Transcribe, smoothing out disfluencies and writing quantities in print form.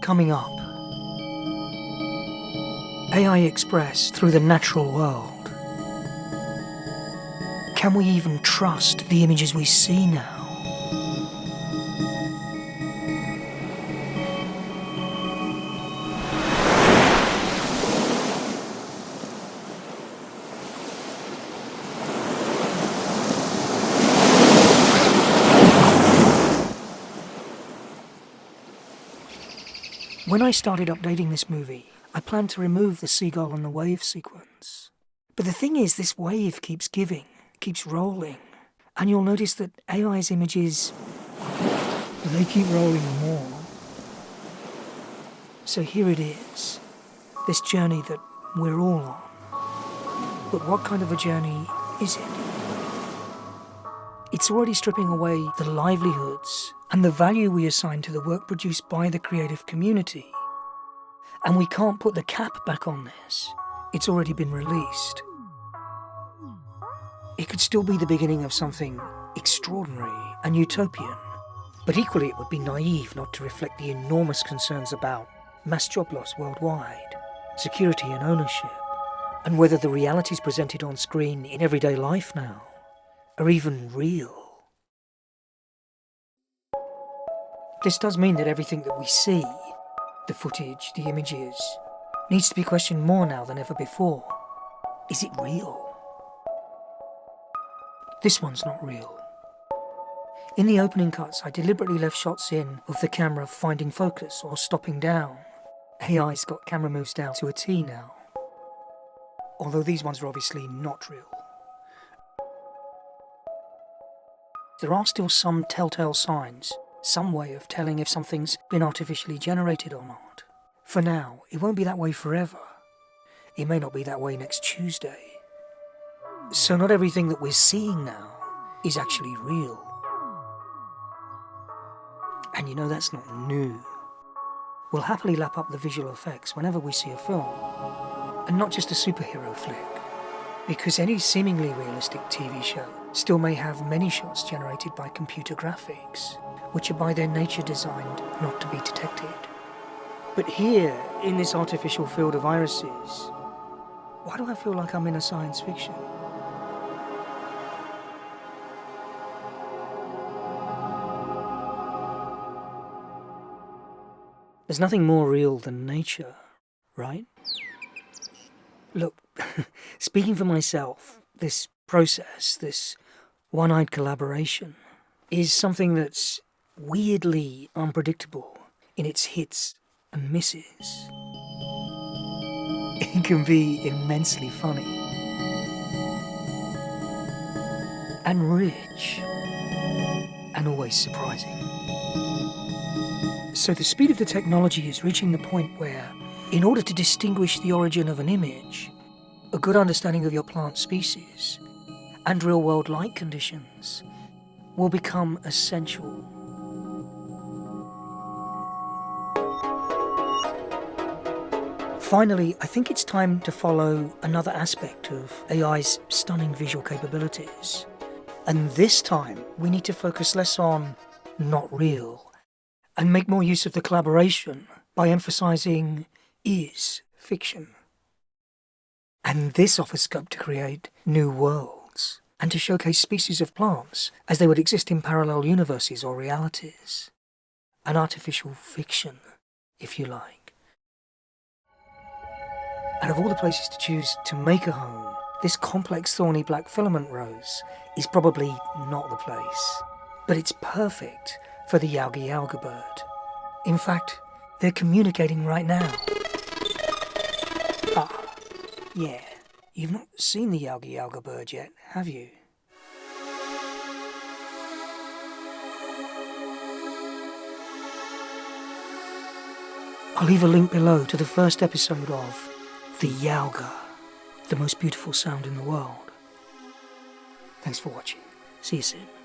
coming up. AI expressed through the natural world. Can we even trust the images we see now? When I started updating this movie, I planned to remove the seagull and the wave sequence. But the thing is, this wave keeps giving, keeps rolling, and you'll notice that AI's images, they keep rolling more. So here it is, this journey that we're all on. But what kind of a journey is it? It's already stripping away the livelihoods and the value we assign to the work produced by the creative community. And we can't put the cap back on this. It's already been released. It could still be the beginning of something extraordinary and utopian, but equally it would be naive not to reflect the enormous concerns about mass job loss worldwide, security and ownership, and whether the realities presented on screen in everyday life now are even real. This does mean that everything that we see, the footage, the images, needs to be questioned more now than ever before. Is it real? This one's not real. In the opening cuts, I deliberately left shots in of the camera finding focus or stopping down. AI's got camera moves down to a T now. Although these ones are obviously not real. There are still some telltale signs, some way of telling if something's been artificially generated or not. For now, it won't be that way forever. It may not be that way next Tuesday. So not everything that we're seeing now is actually real. And you know that's not new. We'll happily lap up the visual effects whenever we see a film. And not just a superhero flick. Because any seemingly realistic TV show still may have many shots generated by computer graphics, which are by their nature designed not to be detected. But here, in this artificial field of irises, why do I feel like I'm in a science fiction? There's nothing more real than nature, right? Look, speaking for myself, this process, this one-eyed collaboration, is something that's weirdly unpredictable in its hits and misses. It can be immensely funny and rich and always surprising. So the speed of the technology is reaching the point where, in order to distinguish the origin of an image, a good understanding of your plant species and real-world light conditions will become essential. Finally, I think it's time to follow another aspect of AI's stunning visual capabilities. And this time, we need to focus less on not real and make more use of the collaboration by emphasizing is fiction. And this offers scope to create new worlds and to showcase species of plants as they would exist in parallel universes or realities. An artificial fiction, if you like. And of all the places to choose to make a home, this complex thorny black filament rose is probably not the place. But it's perfect for the Yalga bird. In fact, they're communicating right now. Ah, yeah. You've not seen the Yalga bird yet, have you? I'll leave a link below to the first episode of The Yalga, the most beautiful sound in the world. Thanks for watching. See you soon.